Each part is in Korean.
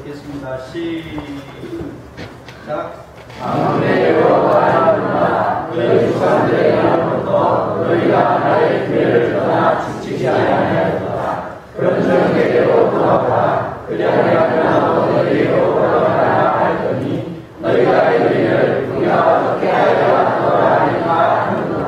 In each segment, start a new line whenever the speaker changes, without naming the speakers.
읽겠습니다. 시작.
만군의 여호와여, 너희 조상들의 이름부터 너희가 나의 교회를 떠나 지키지 아니하였도다. 그런즉 내게로 돌아오라. 그리하여 나도 너희에게로 돌아가라 하였더니 너희가 이르기를 우리가 어떻게 하여야 돌아가리까 하는도다.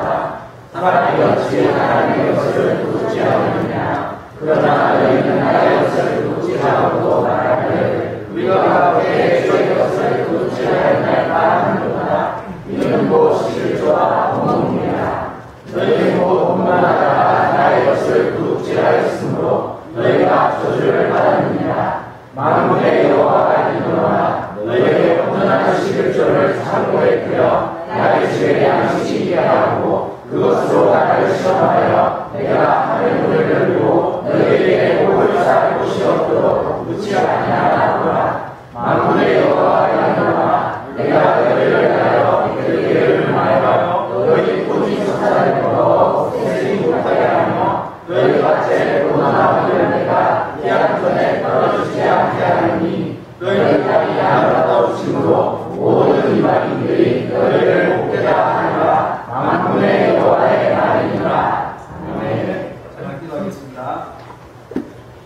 하나님의 것이 하나님의 것을 묻지 않느냐. 그러나 너희는 나의 것을 묻지 않고 말하되 우리가 어떻게 주의 것을 묻지 않느냐 하는도다. 이는 무엇이 좋아 공공이라. 너희 모두뿐만 아니라 나의 것을 묻지 않았으므로 너희가 저주를 받았느니라. 만군의 여호와가 이르노라. 너희에게 온전한 11조를 창고에 펴 나의 집에 양식이게 하고 그것으로 나를 시험하여 내가 하늘 문을 열고 너희에게 복을 쌓을 곳이 없도록 묻지 아니하노라. 만군의 여호와가 이르노라. 내가 너희를 위하여 너희를 응하여 너희 본인 속사를 걸어 세지 못하게 하며 너희가 제 고난하기를 내가 기한 전에 떨어지지 않게 하느니 너희를 향하여 떨어짐으로 모든 이방인들이 너희를 복되다 하리라. 만군의 여호와의 말이니라. 아멘.
자, 기도하겠습니다.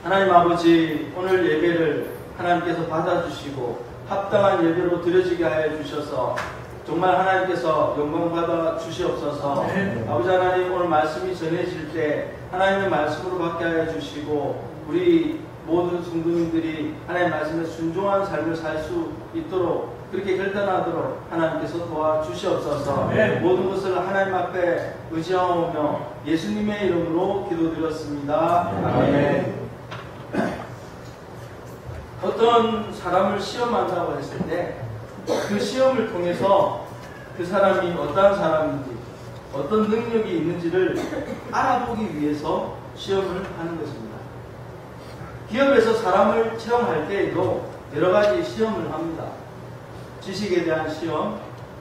하나님 아버지, 오늘 예배를 하나님께서 받아주시고 합당한 예배로 드려지게 하여 주셔서 정말 하나님께서 영광 받아 주시옵소서. 아버지 하나님, 오늘 말씀이 전해질 때 하나님의 말씀으로 받게 하여 주시고 우리 모든 성도님들이 하나님의 말씀에 순종한 삶을 살 수 있도록 그렇게 결단하도록 하나님께서 도와주시옵소서. 모든 것을 하나님 앞에 의지하오며 예수님의 이름으로 기도드렸습니다. 아멘. 어떤 사람을 시험한다고 했을 때 그 시험을 통해서 그 사람이 어떠한 사람인지 어떤 능력이 있는지를 알아보기 위해서 시험을 하는 것입니다. 기업에서 사람을 채용할 때에도 여러 가지 시험을 합니다. 지식에 대한 시험,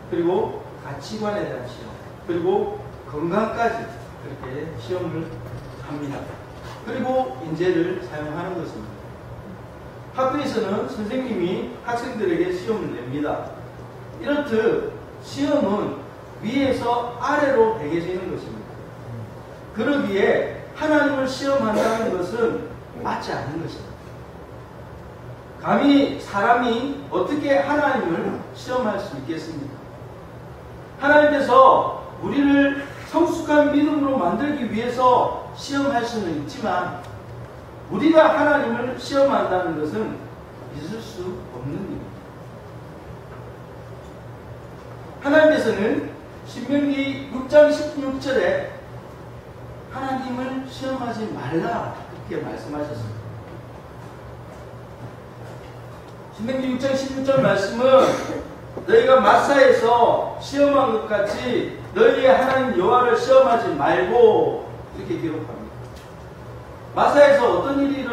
그리고 가치관에 대한 시험, 그리고 건강까지 그렇게 시험을 합니다. 그리고 인재를 사용하는 것입니다. 학교에서는 선생님이 학생들에게 시험을 냅니다. 이렇듯 시험은 위에서 아래로 매겨지는 것입니다. 그러기에 하나님을 시험한다는 것은 맞지 않는 것입니다. 감히 사람이 어떻게 하나님을 시험할 수 있겠습니까? 하나님께서 우리를 성숙한 믿음으로 만들기 위해서 시험할 수는 있지만 우리가 하나님을 시험한다는 것은 있을 수 없는 일입니다. 하나님께서는 신명기 6장 16절에 하나님을 시험하지 말라 그렇게 말씀하셨습니다. 신명기 6장 16절 말씀은 너희가 마사에서 시험한 것 같이 너희의 하나님 여호와를 시험하지 말고 이렇게 기록합니다. 마사에서 어떤 일이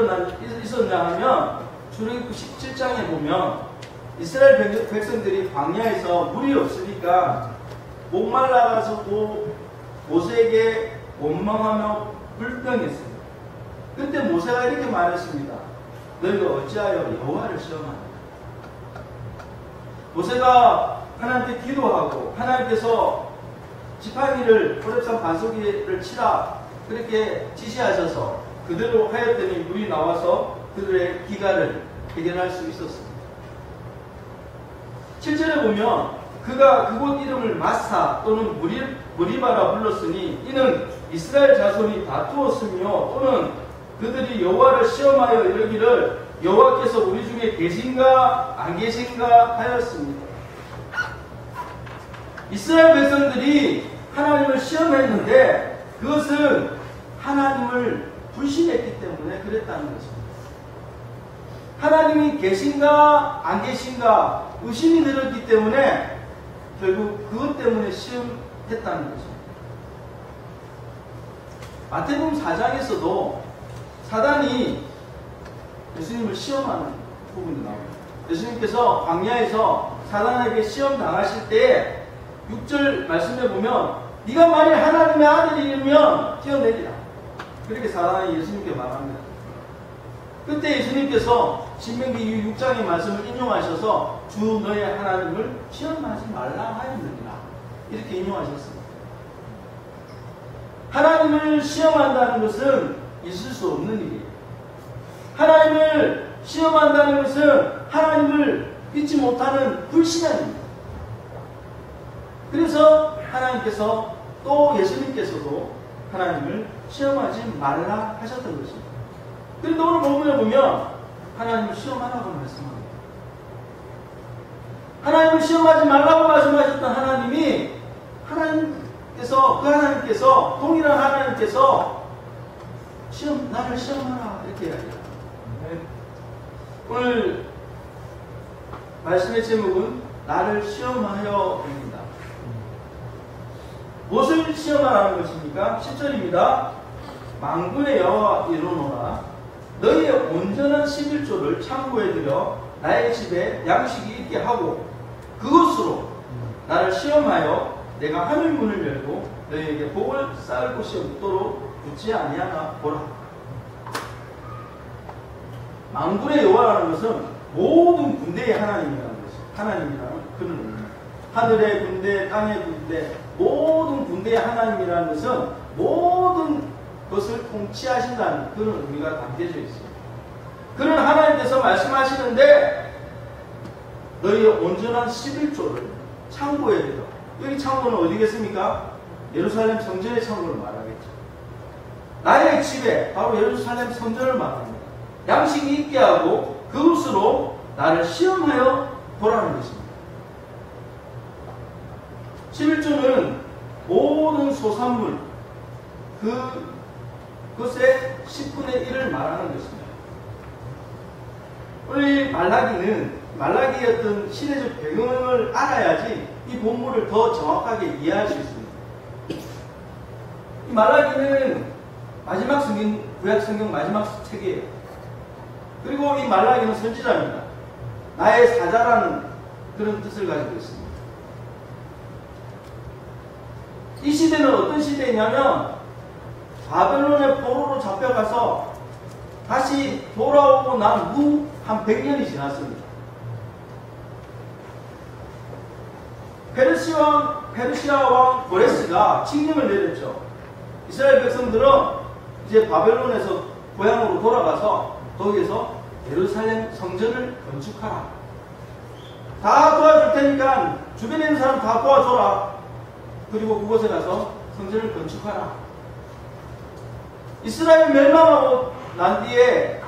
있었냐 하면 출애굽기 17장에 보면 이스라엘 백성들이 광야에서 물이 없으니까 목말라가서 모세에게 원망하며 불평했습니다. 그때 모세가 이렇게 말했습니다. 너희가 어찌하여 여호와를 시험하냐. 모세가 하나님께 기도하고 하나님께서 지팡이를 호렙산 반석이를 치라 그렇게 지시하셔서 그대로 하였더니 물이 나와서 그들의 기가를 해결할 수 있었습니다. 7절에 보면 그가 그곳 이름을 마사 또는 무리바라 불렀으니 이는 이스라엘 자손이 다투었으며 또는 그들이 여호와를 시험하여 이르기를 여호와께서 우리 중에 계신가 안 계신가 하였습니다. 이스라엘 백성들이 하나님을 시험했는데 그것은 하나님을 불신했기 때문에 그랬다는 것입니다. 하나님이 계신가 안 계신가 의심이 들었기 때문에 결국 그것 때문에 시험했다는 것입니다. 마태복음 4장에서도 사단이 예수님을 시험하는 부분이 나옵니다. 예수님께서 광야에서 사단에게 시험 당하실 때 6절 말씀에 보면 네가 만일 하나님의 아들이면 뛰어내리라. 그렇게 사단이 예수님께 말합니다. 그때 예수님께서 신명기 6장의 말씀을 인용하셔서 주 너의 하나님을 시험하지 말라 하였느니라 이렇게 인용하셨습니다. 하나님을 시험한다는 것은 있을 수 없는 일이에요. 하나님을 시험한다는 것은 하나님을 믿지 못하는 불신앙입니다. 그래서 하나님께서 또 예수님께서도 하나님을 시험하지 말라 하셨던 것입니다. 그런데 오늘 본문에 보면 하나님을 시험하라고 말씀합니다. 하나님을 시험하지 말라고 말씀하셨던 하나님이 하나님께서 동일한 하나님께서 나를 시험하라 이렇게 이야기합니다. 오늘 말씀의 제목은 나를 시험하여입니다. 무엇을 시험하라는 것입니까? 10절입니다. 만군의 여호와 이르노라 너희의 온전한 11조를 창고에 들여 나의 집에 양식이 있게 하고 그것으로 나를 시험하여 내가 하늘 문을 열고 너희에게 복을 쌓을 곳이 없도록 붙지 아니하나 보라. 만군의 여호와라는 것은 모든 군대의 하나님이라는 것이죠. 하나님이라는 그런 의미입니다. 하늘의 군대, 땅의 군대, 모든 군대의 하나님이라는 것은 모든 것을 통치하신다는 그런 의미가 담겨져 있습니다. 그런 하나님께서 말씀하시는데 너희의 온전한 11조를 창고에 들여. 여기 창고는 어디겠습니까? 예루살렘 성전의 창고를 말하겠죠. 나의 집에 바로 예루살렘 성전을 말합니다. 양식이 있게 하고 그것으로 나를 시험하여 보라는 것입니다. 11조는 모든 소산물 그것의 10분의 1을 말하는 것입니다. 우리 말라기의 어떤 시대적 배경을 알아야지 이 본문을 더 정확하게 이해할 수 있습니다. 이 말라기는 마지막 성경, 구약 성경 마지막 책이에요. 그리고 이 말라기는 선지자입니다. 나의 사자라는 그런 뜻을 가지고 있습니다. 이 시대는 어떤 시대이냐면 바벨론의 포로로 잡혀가서 다시 돌아오고 난 후 한 100년이 지났습니다. 페르시아 왕 고레스가 칙령을 내렸죠. 이스라엘 백성들은 이제 바벨론에서 고향으로 돌아가서 거기에서 예루살렘 성전을 건축하라. 다 도와줄 테니까 주변에 있는 사람 다 도와줘라. 그리고 그곳에 가서 성전을 건축하라. 이스라엘 멸망하고 난 뒤에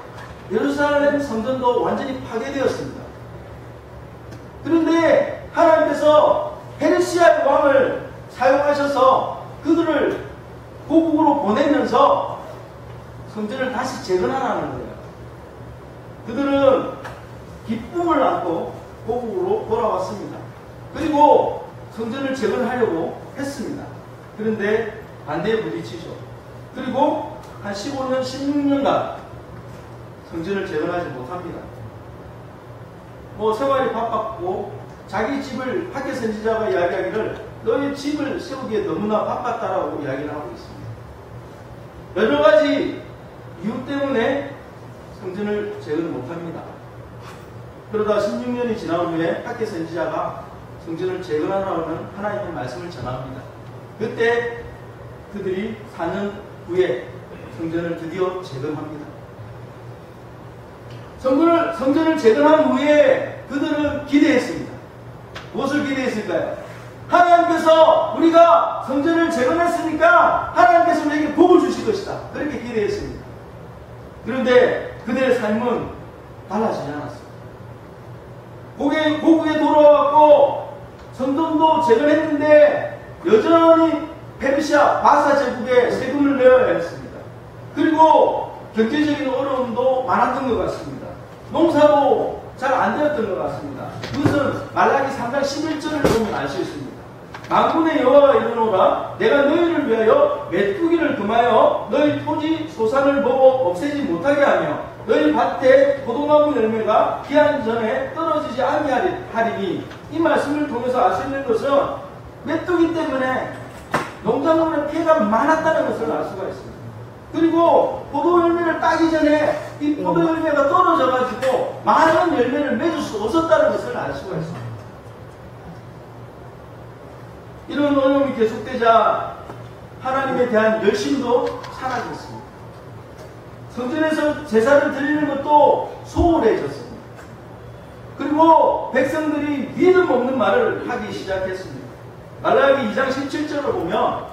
예루살렘 성전도 완전히 파괴되었습니다. 그런데 하나님께서 페르시아의 왕을 사용하셔서 그들을 고국으로 보내면서 성전을 다시 재건하라는 거예요. 그들은 기쁨을 안고 고국으로 돌아왔습니다. 그리고 성전을 재건하려고 했습니다. 그런데 반대에 부딪히죠. 그리고 한 15년, 16년간 성전을 재건하지 못합니다. 생활이 바빴고 자기 집을 학계 선지자가 이야기하기를 너의 집을 세우기에 너무나 바빴다라고 이야기를 하고 있습니다. 여러 가지 이유 때문에 성전을 재건 못합니다. 그러다 16년이 지난 후에 학계 선지자가 성전을 재건하라는 하나님의 말씀을 전합니다. 그때 그들이 4년 후에 성전을 드디어 재건합니다. 성전을 재건한 후에 그들은 기대했습니다. 무엇을 기대했을까요? 하나님께서 우리가 성전을 재건했으니까 하나님께서 우리에게 복을 주실 것이다. 그렇게 기대했습니다. 그런데 그들의 삶은 달라지지 않았습니다. 고국에 돌아왔고 성전도 재건했는데 여전히 페르시아 바사 제국에 세금을 내어야 했습니다. 그리고 경제적인 어려움도 많았던 것 같습니다. 농사도 잘 안 되었던 것 같습니다. 그것은 말라기 3장 11절을 보면 알 수 있습니다. 만군의 여호와가 이르노라 내가 너희를 위하여 메뚜기를 금하여 너희 토지 소산을 보고 없애지 못하게 하며 너희 밭에 포도나무 열매가 기한 전에 떨어지지 않게 하리니 이 말씀을 통해서 알 수 있는 것은 메뚜기 때문에 농작물에 피해가 많았다는 것을 알 수가 있습니다. 그리고 포도 열매를 따기 전에 이 포도 열매가 떨어져가지고 많은 열매를 맺을 수 없었다는 것을 알 수가 있습니다. 이런 어려움이 계속되자 하나님에 대한 열심도 사라졌습니다. 성전에서 제사를 드리는 것도 소홀해졌습니다. 그리고 백성들이 믿음 없는 말을 하기 시작했습니다. 말라기 2장 17절을 보면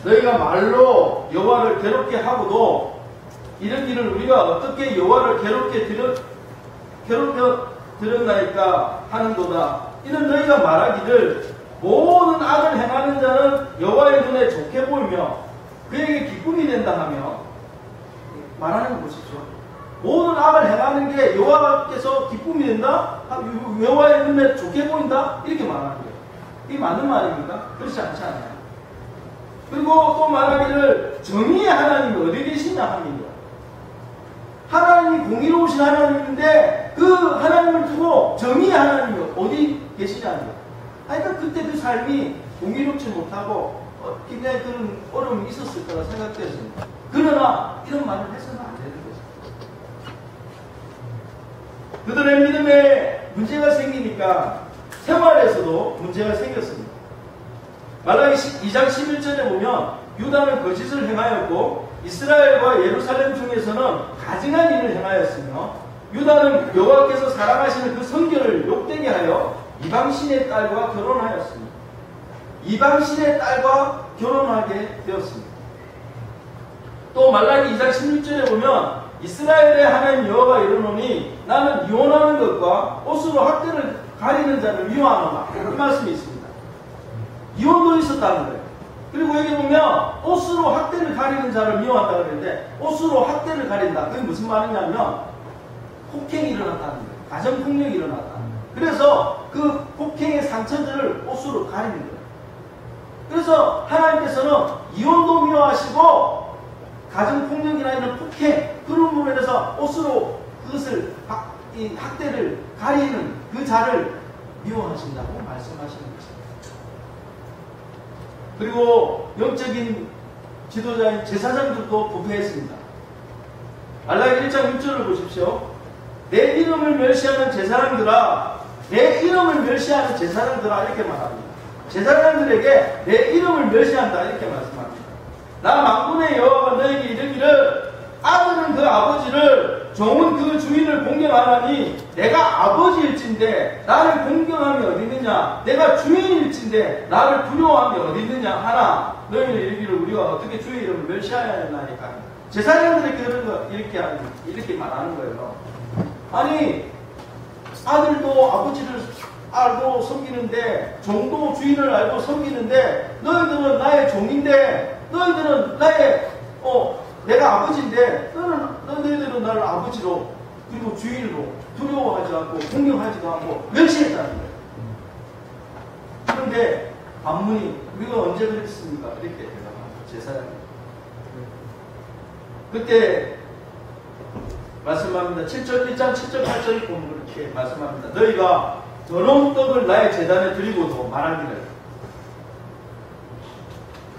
너희가 말로 여호와를 괴롭게 하고도 이르기를 우리가 어떻게 여호와를 괴롭게 드렸나이까 하는도다. 이는 너희가 말하기를 모든 악을 행하는 자는 여호와의 눈에 좋게 보이며 그에게 기쁨이 된다 하며 말하는 거 보십시오. 모든 악을 행하는 게 여호와께서 기쁨이 된다? 여호와의 눈에 좋게 보인다? 이렇게 말하는 거예요. 이게 맞는 말입니까? 그렇지 않지 않아요. 그리고 또 말하기를 정의의 하나님이 어디 계시냐 하면요. 하나님이 공의로우신 하나님인데 그 하나님을 두고 정의의 하나님이 어디 계시냐는 거예요. 그러니까 그때 그 삶이 공의롭지 못하고 굉장히 그런 어려움이 있었을 거라 생각되었습니다. 그러나 이런 말을 해서는 안 되는 거죠. 그들의 믿음에 문제가 생기니까 생활에서도 문제가 생겼습니다. 말라기 2장 11절에 보면 유다는 거짓을 행하였고 이스라엘과 예루살렘 중에서는 가증한 일을 행하였으며 유다는 여호와께서 사랑하시는 그 성결을 욕되게 하여 이방신의 딸과 결혼하였습니다. 이방신의 딸과 결혼하게 되었습니다. 또 말라기 2장 16절에 보면 이스라엘의 하나님 여호와가 이르노니 나는 이혼하는 것과 옷으로 학대를 가리는 자를 미워하노라. 이 말씀이 있습니다. 이혼도 있었다는 거예요. 그리고 여기 보면 옷으로 학대를 가리는 자를 미워한다고 그랬는데 옷으로 학대를 가린다. 그게 무슨 말이냐면 폭행이 일어났다는 거예요. 가정폭력이 일어났다. 그래서 그 폭행의 상처들을 옷으로 가리는 거예요. 그래서 하나님께서는 이혼도 미워하시고 가정폭력이나 이런 폭행 그런 부분에 대해서 옷으로 그것을 학대를 가리는 그 자를 미워하신다고 말씀하시는 것입니다. 그리고 영적인 지도자인 제사장들도 부패했습니다. 말라기 1장 6절을 보십시오. 내 이름을 멸시하는 제사장들아, 내 이름을 멸시하는 제사장들아 이렇게 말합니다. 제사장들에게 내 이름을 멸시한다 이렇게 말씀합니다. 나 만군의 여호와가 너에게 이르기를 아들은 그 아버지를 종은 그 주인을 공경하나니 내가 아버지일진데 나를 공경함이 어디 있느냐, 내가 주인일진데 나를 두려워함이 어디 있느냐 하나 너희는 이르기를 우리가 어떻게 주의 이름을 멸시하야 하나니까. 제사장들에게 이렇게 말하는 거예요. 아니 아들도 아버지를 알고 섬기는데 종도 주인을 알고 섬기는데 너희들은 나의 종인데 너희들은 내가 아버지인데 너희들은 나를 아버지로 그리고 주인으로 두려워하지 않고 공경하지도 않고 멸시했다는 거예요. 그런데 반문이 우리가 언제 그랬습니까? 이렇게 대답합니다. 제사장. 그때 말씀합니다. 1장 7절 8절을 보면 그렇게 말씀합니다. 너희가 더러운 떡을 나의 제단에 드리고도 말하기를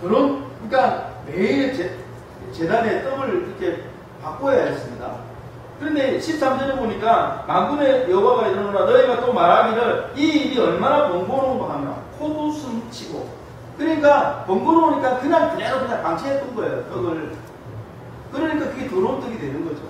그러니까 매일 제단에 떡을 이렇게 바꿔야 했습니다. 그런데 13절에 보니까 만군의 여호와가 이르노라 너희가 또 말하기를 이 일이 얼마나 번거로운가 하며 코웃음 치고 그러니까 번거로우니까 그냥 방치했던 거예요. 떡을. 그러니까 그게 더러운 떡이 되는 거죠.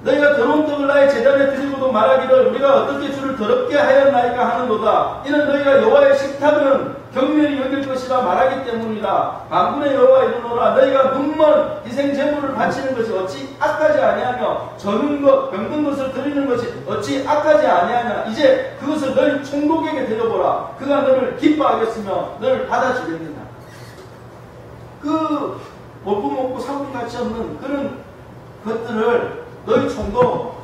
너희가 더러운 떡을 나의 제단에 드리고도 말하기를 우리가 어떻게 주를 더럽게 하였나이까 하는도다. 이는 너희가 여호와의 식탁은 경멸히 여길 것이라 말하기 때문이라. 만군의 여호와 이르노라 너희가 눈먼 희생제물을 바치는 것이 어찌 악하지 아니하며 저는 것 병든 것을 드리는 것이 어찌 악하지 아니하냐. 이제 그것을 너희 총독에게 드려보라. 그가 너를 기뻐하겠으며 너를 받아주겠느냐. 그 먹고 먹고 사고 가치 없는 그런 것들을 너희 총독,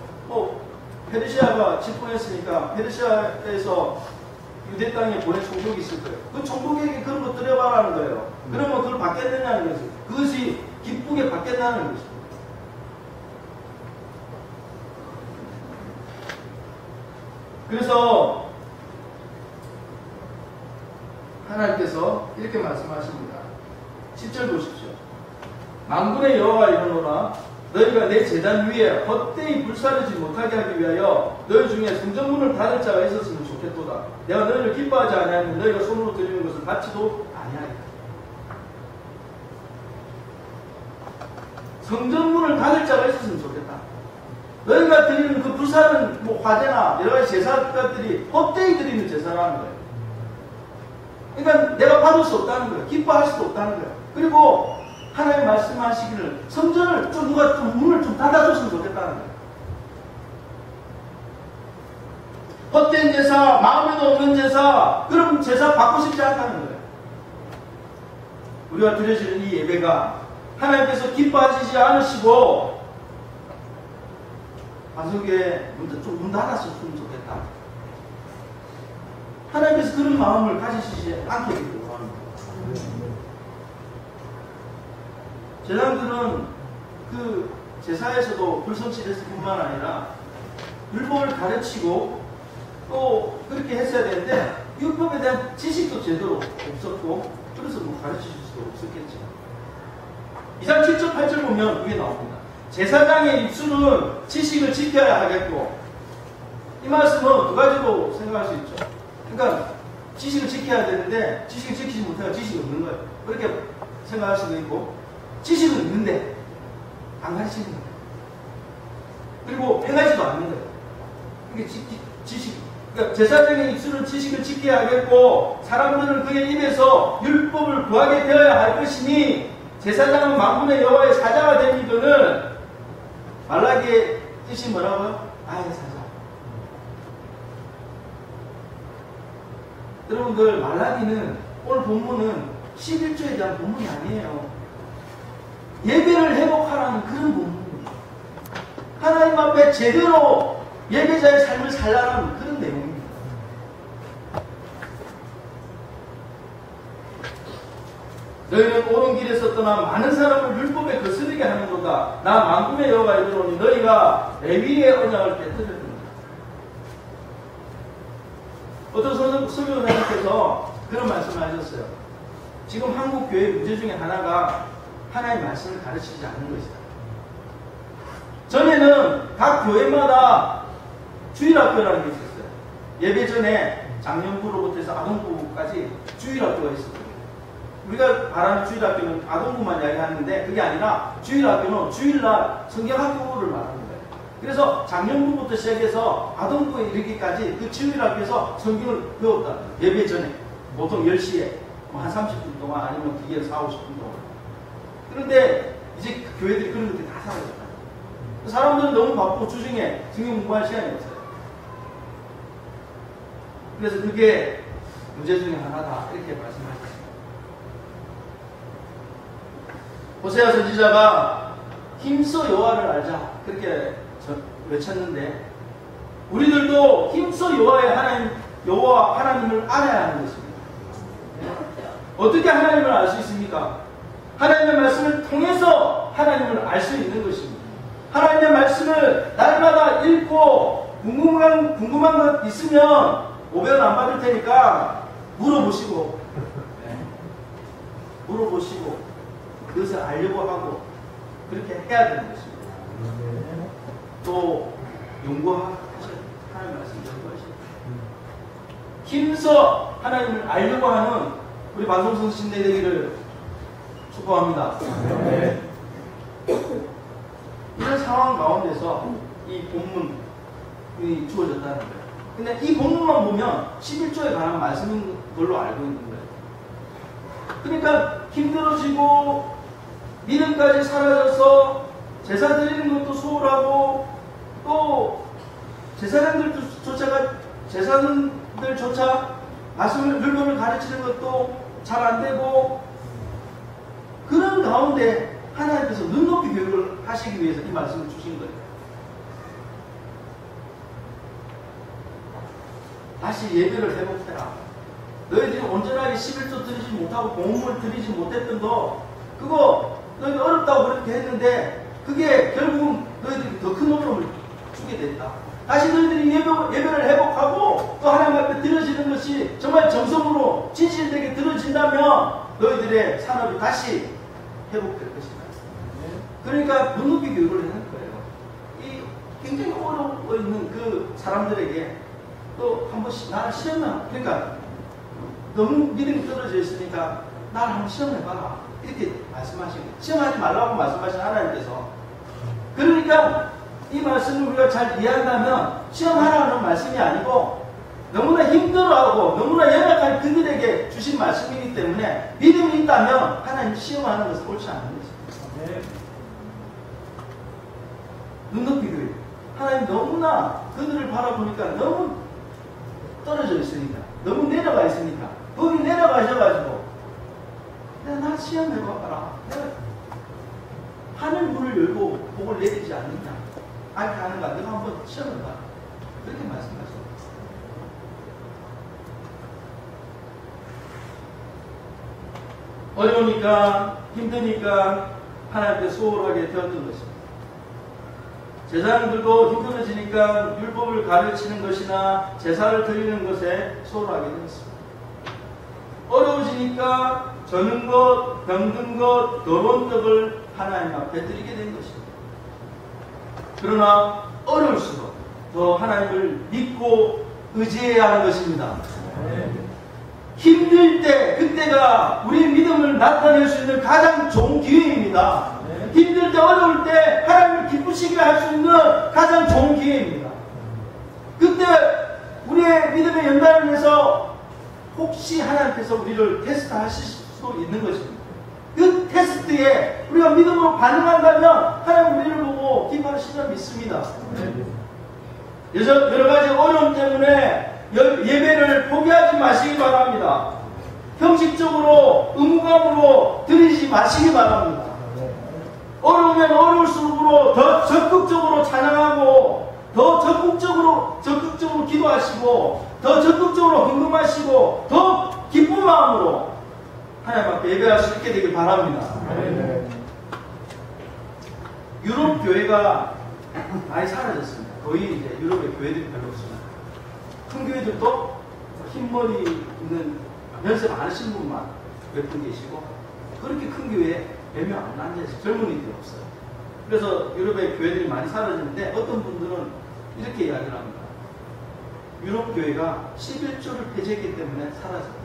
페르시아가 집권했으니까 페르시아에서 유대 땅에 보낸 총독이 있을 거예요. 그 총독에게 그런 거 드려봐라는 거예요. 그러면 그걸 받겠느냐는 거죠. 그것이 기쁘게 받겠다는 것입니다. 그래서 하나님께서 이렇게 말씀하십니다. 10절 보십시오. 만군의 여호와가 이르노라 너희가 내 제단 위에 헛되이 불사르지 못하게 하기 위하여 너희 중에 성전문을 닫을 자가 있었으면 좋겠도다. 내가 너희를 기뻐하지 아니하면 너희가 손으로 드리는 것을 받지도 아니하리라. 성전문을 닫을 자가 있었으면 좋겠다. 너희가 드리는 그 불사는 뭐 화제나 여러 가지 제사값들이 헛되이 드리는 제사라는 거예요. 그러니까 내가 받을 수 없다는 거예요. 기뻐할 수도 없다는 거예요. 그리고 하나님 말씀하시기를 성전을 좀 누가 좀 문을 좀 닫아줬으면 좋겠다는 거예요. 헛된 제사, 마음에도 없는 제사, 그럼 제사 받고 싶지 않다는 거예요. 우리가 드려지는 이 예배가 하나님께서 기뻐하시지 않으시고 반석에 문 닫았으면 좋겠다. 하나님께서 그런 마음을 가지시지 않게 되기를 원합니다. 제사장들은 그 제사에서도 불성실했을 뿐만 아니라 율법을 가르치고 또 그렇게 했어야 되는데 율법에 대한 지식도 제대로 없었고 그래서 뭐 가르치실 수도 없었겠죠. 2장 7절 8절 보면 이게 나옵니다. 제사장의 입술은 지식을 지켜야 하겠고 이 말씀은 두 가지로 생각할 수 있죠. 그러니까 지식을 지켜야 되는데 지식을 지키지 못하면 지식이 없는 거예요. 그렇게 생각할 수도 있고 지식은 있는데 안 가르치는 거예요. 그리고 행하지도 않는 거예요. 이게 지식. 그러니까 제사장의 입술은 지식을 지켜야 하겠고 사람들은 그의 입에서 율법을 구하게 되어야 할 것이니 제사장은 만군의 여호와의 사자가 된 이들은 말라기의 뜻이 뭐라고요? 아의 사자. 여러분들 말라기는 오늘 본문은 11조에 대한 본문이 아니에요. 예배를 회복하라는 그런 본문입니다. 하나님 앞에 제대로 예배자의 삶을 살라는 그런 내용입니다. 너희는 옳은 길에서 떠나 많은 사람을 율법에 거스르게 하는도다. 나 만군의 여호와가 이르노니 너희가 레위의 언약을 깨뜨렸다. 어떤 설교사님께서 그런 말씀을 하셨어요. 지금 한국 교회 문제 중에 하나가 하나님의 말씀을 가르치지 않는 것이다. 전에는 각 교회마다 주일학교라는 게 있었어요. 예배 전에 장년부로부터 해서 아동부까지 주일학교가 있었거든요. 우리가 말하는 주일학교는 아동부만 이야기하는데 그게 아니라 주일학교는 주일날 성경학교를 말하는 거예요. 그래서 작년부부터 시작해서 아동부에 이르기까지 그 주일학교에서 성경을 배웠다. 예배 전에 보통 10시에 한 30분 동안 아니면 길게 4, 50분 동안. 그런데 이제 그 교회들이 그런 것들이 다 사라졌다. 사람들은 너무 바쁘고 주중에 성경 공부할 시간이 없어요. 그래서 그게 문제 중에 하나다 이렇게 말씀하셨습니다. 호세아 선지자가 힘써 여호와를 알자 그렇게 외쳤는데 우리들도 힘써 여호와 하나님을 알아야 하는 것입니다. 어떻게 하나님을 알 수 있습니까? 하나님의 말씀을 통해서 하나님을 알 수 있는 것입니다. 하나님의 말씀을 날마다 읽고 궁금한 것 있으면 500원 안 받을 테니까 물어보시고 그것을 알려고 하고 그렇게 해야 되는 것입니다. 또 연구하셔야 하나님 말씀 연구하셔야 힘써 하나님을 알려고 하는 우리 반성성 신대 되기를 축복합니다. 네. 이런 상황 가운데서 이 본문이 주어졌다는 거예요. 근데 이 본문만 보면 11조에 관한 말씀인 걸로 알고 있는 거예요. 그러니까 힘들어지고 믿음까지 사라져서 제사 드리는 것도 소홀하고 또 제사장들조차 말씀을 율법을 가르치는 것도 잘 안 되고 그런 가운데 하나님께서 눈높이 교육을 하시기 위해서 이 말씀을 주신 거예요. 다시 예배를 회복해라. 너희들이 온전하게 11조 드리지 못하고 공물을 드리지 못했던 거 그거 너희들 어렵다고 그렇게 했는데 그게 결국은 너희들이 더 큰 어려움을 주게 됐다. 다시 너희들이 예배를 회복하고 또 하나님 앞에 드려지는 것이 정말 정성으로 진실되게 드려진다면 너희들의 산업이 다시 회복될 것이다. 그러니까 눈높이 교육을 하는 거예요. 이 굉장히 어려워 있는 그 사람들에게 또 한 번씩 나를 시험해. 그러니까 너무 믿음이 떨어져 있으니까 나를 한번 시험해봐라. 이렇게 말씀하시고 시험하지 말라고 말씀하신 하나님께서. 그러니까 이 말씀을 우리가 잘 이해한다면 시험하라는 말씀이 아니고 너무나 힘들어하고 너무나 연약한 그들에게 주신 말씀이기 때문에 믿음이 있다면 하나님 시험하는 것은 옳지 않은 것입니다. 눈높이 교육. 하나님 너무나 그들을 바라보니까 너무 떨어져 있으니까 너무 내려가 있으니까 거기 내려가셔가지고 나 시험해봐라. 내가 하늘 문을 열고 복을 내리지 않느냐. 알게 하는가. 내가 한번 시험해봐. 그렇게 말씀하셨어요. 어려우니까 힘드니까 하나님께 소홀하게 되었던 것입니다. 제사장들도 힘들어지니까 율법을 가르치는 것이나 제사를 드리는 것에 소홀하게 되었습니다. 어려워지니까 저는 것, 병든 것, 더러운 떡을 하나님 앞에 드리게 된 것입니다. 그러나 어려울수록 더 하나님을 믿고 의지해야 하는 것입니다. 힘들 때 그때가 우리의 믿음을 나타낼 수 있는 가장 좋은 기회입니다. 힘들 때 어려울 때 하나님을 기쁘시게 할 수 있는 가장 좋은 기회입니다. 그때 우리의 믿음의 연단을 위해서 혹시 하나님께서 우리를 테스트하실 수도 있는 것입니다. 그 테스트에 우리가 믿음으로 반응한다면 하나님 우리를 보고 기뻐하시리라 믿습니다. 여러 가지 어려움 때문에 예배를 포기하지 마시기 바랍니다. 형식적으로 의무감으로 드리지 마시기 바랍니다. 어려우면 어려울수록 더 적극적으로 찬양하고 더 적극적으로 기도하시고 더 적극적으로 헌금하시고 더 기쁜 마음으로 하나님 앞에 예배할 수 있게 되길 바랍니다. 유럽 교회가 많이 사라졌습니다. 거의 이제 유럽의 교회들이 별로 없습니다. 큰 교회들도 흰머리 있는 연세 많으신 분만 몇 분 계시고 그렇게 큰 교회에 몇 명 안 앉아있어요. 젊은이들이 없어요. 그래서 유럽의 교회들이 많이 사라졌는데 어떤 분들은 이렇게 이야기를 합니다. 유럽 교회가 11조를 폐지했기 때문에 사라졌다.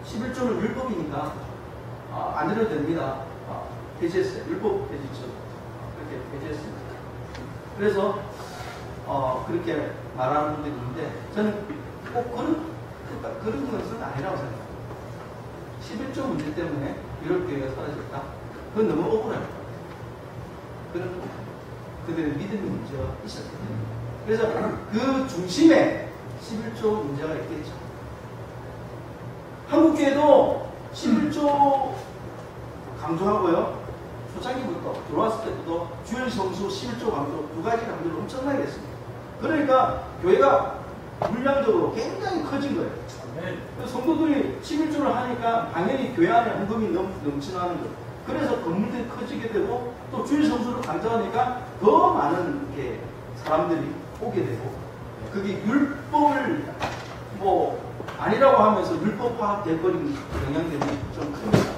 11조는 율법이니까 안 해도 됩니다. 폐지했어요. 율법 폐지죠. 그렇게 폐지했습니다. 그래서 그렇게 말하는 분들이 있는데 저는 꼭 그런 것은 아니라고 생각합니다. 11조 문제 때문에 유럽 교회가 사라졌다. 그건 너무 억울해요. 그들의 믿음의 문제가 있었기 때문에. 그래서 그 중심에 11조 문제가 있겠죠. 한국교회도 11조 강조하고요. 초창기부터 들어왔을 때부터 주일 성수 11조 강조 두 가지 강조를 엄청나게 했습니다. 그러니까 교회가 물량적으로 굉장히 커진 거예요. 성도들이 11조를 하니까 당연히 교회 안에 헌금이 넘치나는 거예요. 그래서 건물들이 커지게 되고 또 주일 성수를 강조하니까 더 많은 이렇게 사람들이 오게 되고 그게 율법을 아니라고 하면서 율법화 돼버린 영향들이 좀 큽니다.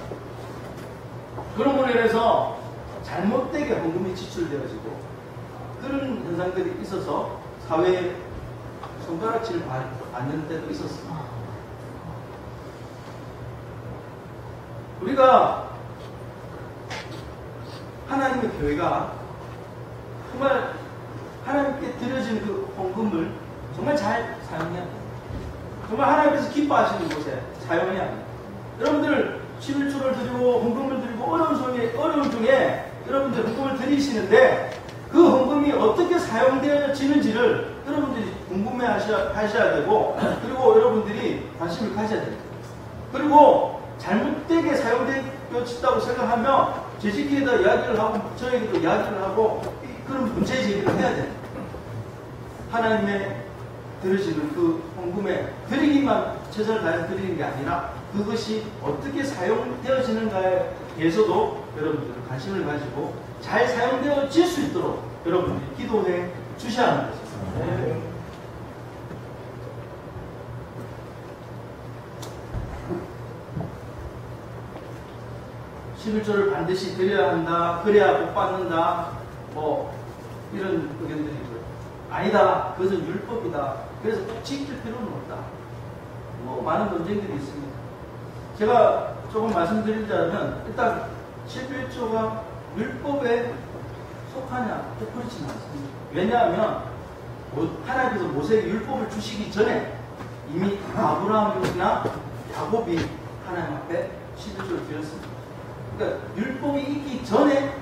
그런 분에 대해서 잘못되게 헌금이 지출되어지고 그런 현상들이 있어서 사회에 손가락질을 받는 때도 있었습니다. 우리가 하나님의 교회가 정말 하나님께 드려진 그 헌금을 정말 잘 사용해야 합니다. 정말 하나님께서 기뻐하시는 곳에 사용해야 합니다. 여러분들 11조를 드리고 헌금을 드리고 어려운 중에 여러분들 헌금을 드리시는데 그 헌금이 어떻게 사용되어지는지를 여러분들이 궁금해 하셔야 되고 그리고 여러분들이 관심을 가져야 됩니다. 그리고 잘못되게 사용되어졌다고 생각하면 재직기에다 이야기를 하고 저에게도 이야기를 하고 그런 문제 제기를 해야 됩니다. 하나님의 들으시는 그 헌금에 드리기만 최선을 다해서 드리는 게 아니라 그것이 어떻게 사용되어지는가에 대해서도 여러분들은 관심을 가지고 잘 사용되어질 수 있도록 여러분들이 기도해 주셔야 하는 것입니다. 11조를 반드시 드려야 한다. 그래야 복 받는다. 뭐 이런 의견들이고요. 아니다. 그것은 율법이다. 그래서 꼭 지킬 필요는 없다. 뭐 많은 논쟁들이 있습니다. 제가 조금 말씀드리자면 일단 11조가 율법에 속하냐? 또 그렇지는 않습니다. 왜냐하면 하나님께서 모세에게 율법을 주시기 전에 이미 아브라함이나 야곱이 하나님 앞에 11조를 드렸습니다. 그러니까 율법이 있기 전에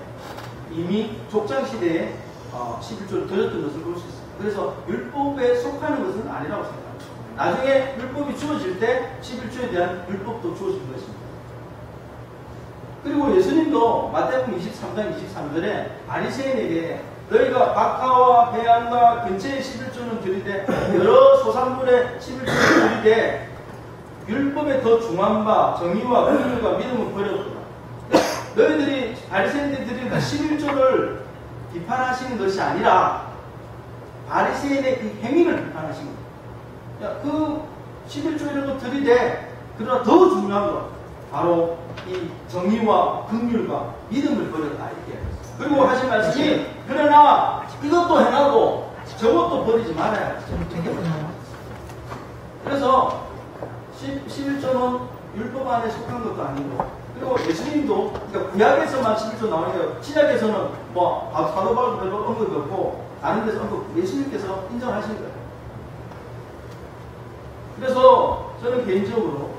이미 족장시대에 11조를 드렸던 것을 볼 수 있습니다. 그래서 율법에 속하는 것은 아니라고 생각합니다. 나중에 율법이 주어질 때 11조에 대한 율법도 주어질 것입니다. 그리고 예수님도 마태복음 23장 23절에 바리새인에게 너희가 박하와 배양과 근처에 11조는 드리되 여러 소산물에 11조는 드리되 율법에 더 중한 바 정의와 긍휼과 믿음을 버렸구나. 너희들이 바리새인들이 드리는 11조를 비판하시는 것이 아니라 바리새인의 그 행위를 비판하신 거예요. 그 11조 이런 거 드리되 그러나 더 중요한 것 바로 이 정의와 긍휼과 믿음을 버렸다 이렇게. 그리고 하신 말씀이 그러나 이것도 해놔도 저것도 버리지 말아야 그래서 11조는 율법 안에 속한 것도 아니고, 그리고 예수님도 그러니까 구약에서만 11조 나오니까 신약에서는 뭐 사도 바울도 별로 언급이 없고 다른 데서 예수님께서 인정하신 거예요. 그래서 저는 개인적으로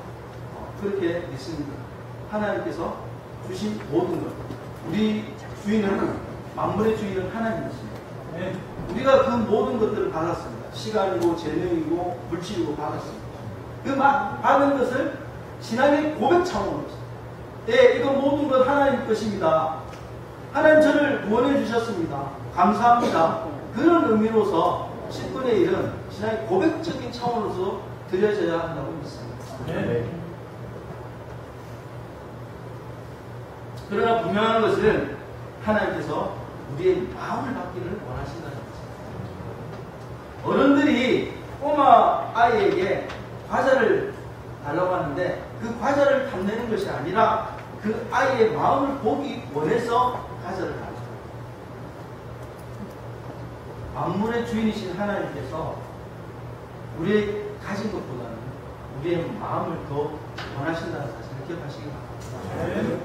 그렇게 믿습니다. 하나님께서 주신 모든 것, 우리 주인은 만물의 주인은 하나님이십니다. 네. 우리가 그 모든 것들을 받았습니다. 시간이고 재능이고 물질이고 받았습니다. 그 받은 것을 신앙의 고백 차원으로 네, 이거 모든 것 하나님 것입니다. 하나님 저를 구원해 주셨습니다. 감사합니다. 그런 의미로서 10분의 1은 신앙의 고백적인 차원으로서 드려져야 한다고 믿습니다. 네. 그러나 분명한 것은 하나님께서 우리의 마음을 받기를 원하신다는 것입니다. 어른들이 꼬마 아이에게 과자를 달라고 하는데 그 과자를 탐내는 것이 아니라 그 아이의 마음을 보기 원해서 과자를 달라고 합니다. 만물의 주인이신 하나님께서 우리의 가진 것보다는 우리의 마음을 더 원하신다는 사실을 기억하시기 바랍니다. 네.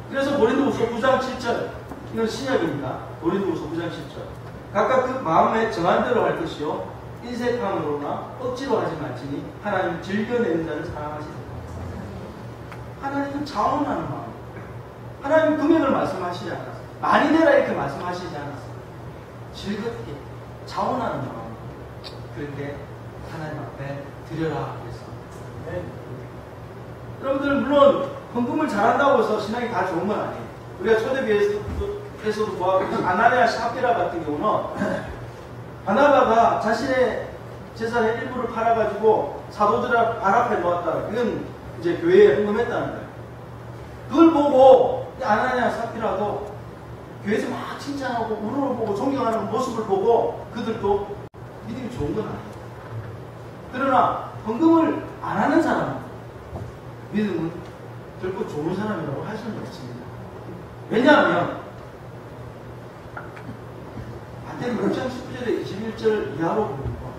그래서 고린도후서 9장 7절, 이건 신약입니다. 고린도후서 9장 7절. 각각 그 마음에 정한 대로 할 것이요 인색함으로나 억지로 하지 말지니 하나님 즐겨내는 자를 사랑하시니라. 하나님은 자원하는 마음. 하나님 금액을 말씀하시지 않았어요. 많이 내라 이렇게 말씀하시지 않았어요. 즐겁게 자원하는 마음. 그렇게 하나님 앞에 드려라 그래서. 네. 여러분들 물론 헌금을 잘한다고 해서 신앙이 다 좋은 건 아니에요. 우리가 초대교회에서도 보았고 아나니아 삽비라 같은 경우는 바나바가 자신의 재산의 일부를 팔아가지고 사도들 발 앞에 놓았다. 이건 이제 교회에 헌금했다는 거예요. 그걸 보고 아나니아 삽비라도 교회에서 막 칭찬하고 우러러보고 존경하는 모습을 보고 그들도 믿음이 좋은 건 아니에요. 그러나 헌금을 안 하는 사람은 믿음은 결코 좋은 사람이라고 할 수는 없습니다. 왜냐하면 마태복음 6장 19절에 21절 이하로 보는 거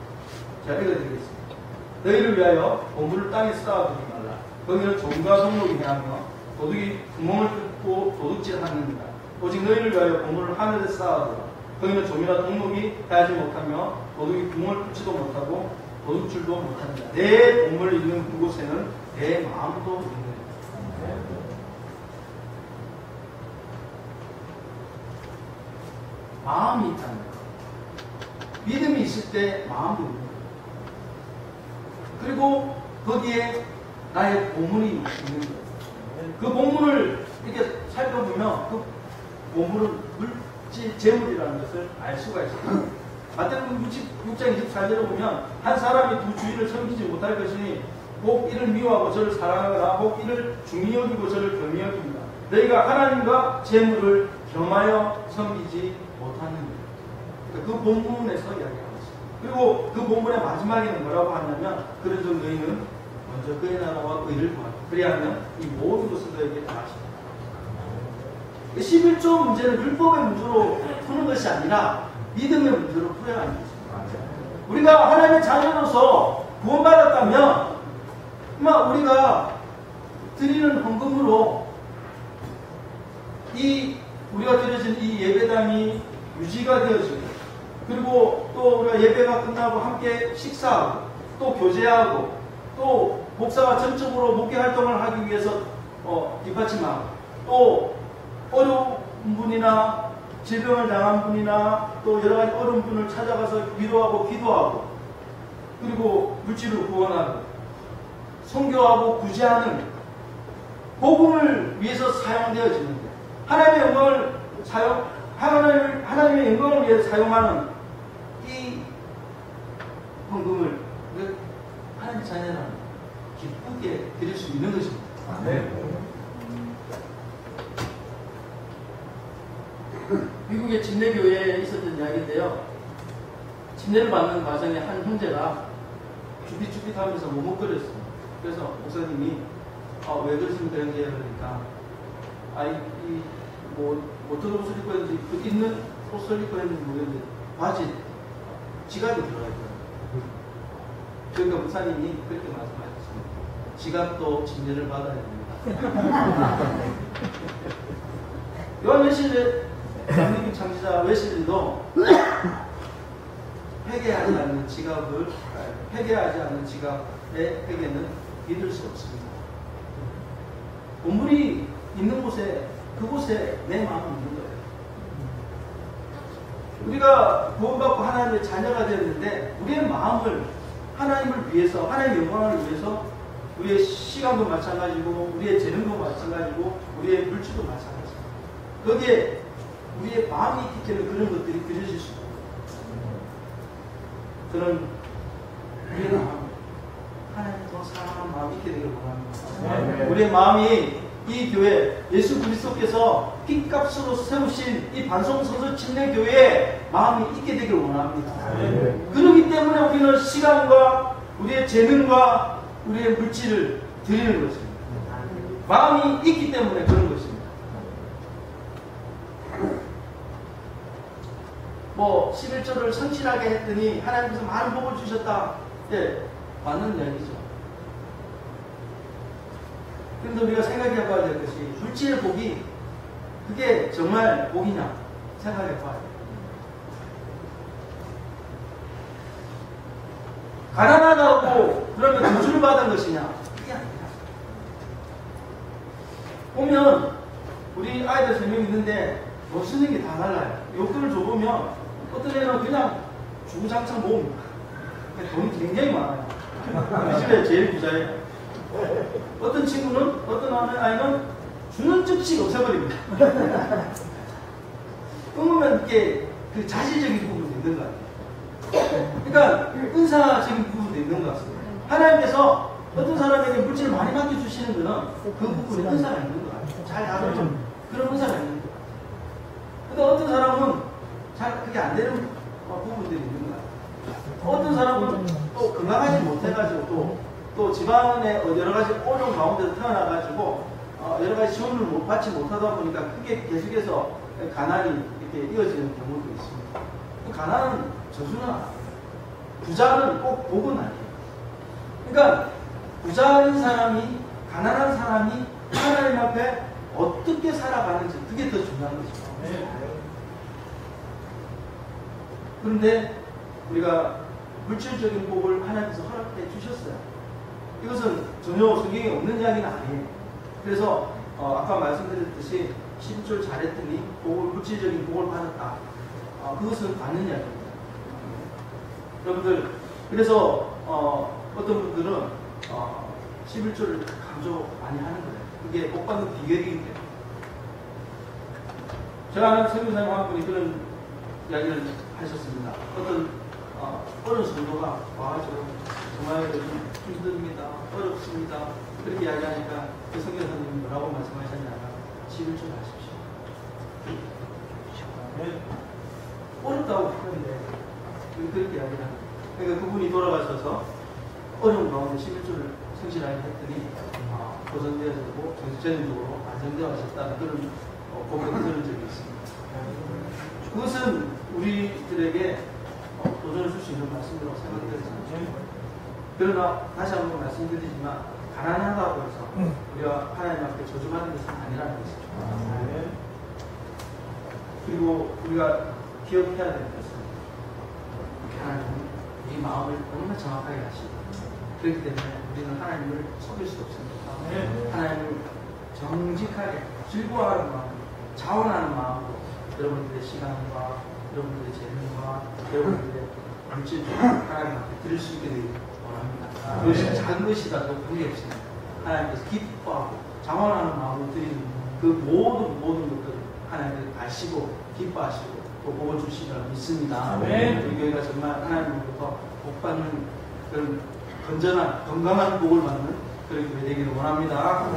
제가 읽어드리겠습니다. 너희를 위하여 보물을 땅에 쌓아두지 말라. 거기는 종과 동록이 행하며 도둑이 구멍을 뚫고 도둑질하느니라. 오직 너희를 위하여 보물을 하늘에 쌓아두라. 거기는 종이나 동록이 해하지 못하며 도둑이 구멍을 뚫지도 못하고 도둑질도 못합니다. 내 보물을 있는 그곳에는 내 마음도 있는 거예요. 마음이 있다는 거예요. 믿음이 있을 때 마음도 있는 거예요. 그리고 거기에 나의 보물이 있는 거예요. 그 보물을 이렇게 살펴보면 그 보물은 물질, 재물이라는 것을 알 수가 있어요. 마태복음 6장 24절에 보면 한 사람이 두 주인을 섬기지 못할 것이니 혹 이를 미워하고 저를 사랑하거나 혹 이를 중히 여기고 저를 경히 여깁니다. 너희가 하나님과 재물을 겸하여 섬기지 못하는 거예요. 그러니까 그 본문에서 이야기하고 있습니다. 그리고 그 본문의 마지막에는 뭐라고 하냐면 그래서 너희는 먼저 그의 나라와 의를 구하라. 그리하면 이 모든 것을 너에게 다하시리라. 11조 문제는 율법의 문제로 푸는 것이 아니라 믿음의 문제로 풀어야 하는 것입니다. 우리가 하나님의 자녀로서 구원받았다면 우리가 드리는 헌금으로 우리가 드려진 이 예배당이 유지가 되어지고, 그리고 또 우리가 예배가 끝나고 함께 식사하고 또 교제하고 또 목사가 전적으로 목회 활동을 하기 위해서 뒷받침하고, 또 어려운 분이나 질병을 당한 분이나 또 여러 가지 어려운 분을 찾아가서 위로하고 기도하고, 그리고 물질을 구원하고 선교하고 구제하는 복음을 위해서 사용되어지는데, 하나님의 영광을 위해서 사용하는 이 헌금을 하나님의 자녀라는 기쁘게 드릴 수 있는 것입니다.
네.
미국의 침례교회에 있었던 이야기인데요. 침례를 받는 과정에 한 형제가 쭈삣쭈삣하면서 머뭇거렸습니다. 그래서 목사님이 왜 그러십니까 형제? 그러니까 어떤 옷을 입고 했는지, 있는 옷을 입고 했는지 모르겠는데 바지 지갑이 들어가 있더라고요. 그러니까 목사님이 그렇게 말씀하셨습니다. 지갑도 침례를 받아야 됩니다. 요한 웨슬리, 대한민국 창시자 웨슬리도 회개하지 않는 지갑의 회개는 믿을 수 없습니다. 본물이 있는 곳에, 그곳에 내 마음이 있는 거예요. 우리가 구원받고 하나님의 자녀가 되었는데, 우리의 마음을 하나님을 위해서, 하나님의 영광을 위해서, 우리의 시간도 마찬가지고, 우리의 재능도 마찬가지고, 우리의 물질도 마찬가지고, 거기에 우리의 마음이 있기 때문에 그런 것들이 그려질 수 있습니다. 저는 우리의 마음, 하나님 더 사랑하는 마음이 있게 되기를 원합니다. 우리의 마음이 이 교회, 예수 그리스도께서 핏값으로 세우신 이 반송서서 침례교회에 마음이 있게 되기를 원합니다. 그렇기 때문에 우리는 시간과 우리의 재능과 우리의 물질을 드리는 것입니다. 마음이 있기 때문에 그런 것입니다. 11조를 성실하게 했더니 하나님께서 많은 복을 주셨다. 맞는 이야기죠. 그런데 우리가 생각해 봐야 될 것이, 물질의 복이 그게 정말 복이냐 생각해 봐야 돼요. 가난하다고 그러면 도주를 받은 것이냐? 그게 아니라. 보면 우리 아이들 3명 있는데 못 쓰는 게 다 달라요. 용돈을 줘보면 어떤 애는 그냥 주구장창 모읍니다. 돈이 굉장히 많아요. 우리 집에 제일 부자예요. 어떤 친구는, 어떤 아이는 주는 즉시 없애버립니다. 그러면 이게 그 자질적인 부분도 있는 것 같아요. 그러니까 은사적인 부분도 있는 것 같습니다. 하나님께서 어떤 사람에게 물질을 많이 맡겨주시는 것은 그 부분에 은사가 있는 것 같아요. 잘 다루는 그런 은사가 있는 것 같아요. 그러니까 어떤 사람은 잘 그게 안 되는 부분들이 있는 것 같아요. 어떤 사람은 또 건강하지 못해가지고 또 집안에 여러 가지 어려운 가운데서 태어나가지고 여러 가지 지원을 받지 못하다 보니까 크게 계속해서 가난이 이렇게 이어지는 경우도 있습니다. 그 가난은 저주는 아니에요. 부자는 꼭 복은 아니에요. 그러니까 부자인 사람이, 가난한 사람이 하나님 앞에 어떻게 살아가는지, 그게 더 중요한 것입니다. 그런데 우리가 물질적인 복을 하나님께서 허락해 주셨어요. 이것은 전혀 성경에 없는 이야기는 아니에요. 그래서 아까 말씀드렸듯이 11절 잘했더니 물질적인 복을 받았다. 그것은 맞는 이야기입니다. 여러분들, 그래서 어떤 분들은 11조를 강조 많이 하는 거예요. 그게 복 받는 비결이기 때문에. 제가 아는 선교사님 한 분이 그런 이야기를 하셨습니다. 어떤 어려운 성도가 와가지고 정말 요즘 힘듭니다, 어렵습니다, 그렇게 이야기하니까 그 선교사님이 뭐라고 말씀하셨냐면 11조 하십시오. 어렵다고 하는데 그렇게 이야기를 합니다. 그러니까 그분이 돌아가셔서 어려운 가운데 11조를 성실하게 했더니 보존되어지고 전체적으로 안정되어 하셨다는 그런 고백들은 적이 있습니다. 그것은 우리들에게 도전을 줄 수 있는 말씀이라고 생각되어요. 그러나 다시 한번 말씀드리지만 가난하다고 해서 우리가 하나님 앞에 저주받는 것은 아니라는 것이죠. 그리고 우리가 기억해야 되는 것은 하나님은 우리 마음을 너무나 정확하게 하시고 그렇기 때문에 우리는 하나님을 속일 수 없습니다. 하나님을 정직하게 즐거워하는 마음, 자원하는 마음으로 여러분들의 시간과 여러분들의 재능과 여러분들의 물질을 하나님 앞에 드릴 수 있게 되기를 원합니다. 그것이 작은 것이라도 관계없습니다. 하나님께서 기뻐하고 자원하는 마음으로 드리는 그 모든 것들을 하나님께서 아시고 기뻐하시고 또 복을 주시리라 믿습니다. 우리 교회가 정말 하나님으로부터 복받는 그런 건전한 건강한 복을 받는 그런 교회 되기를 원합니다.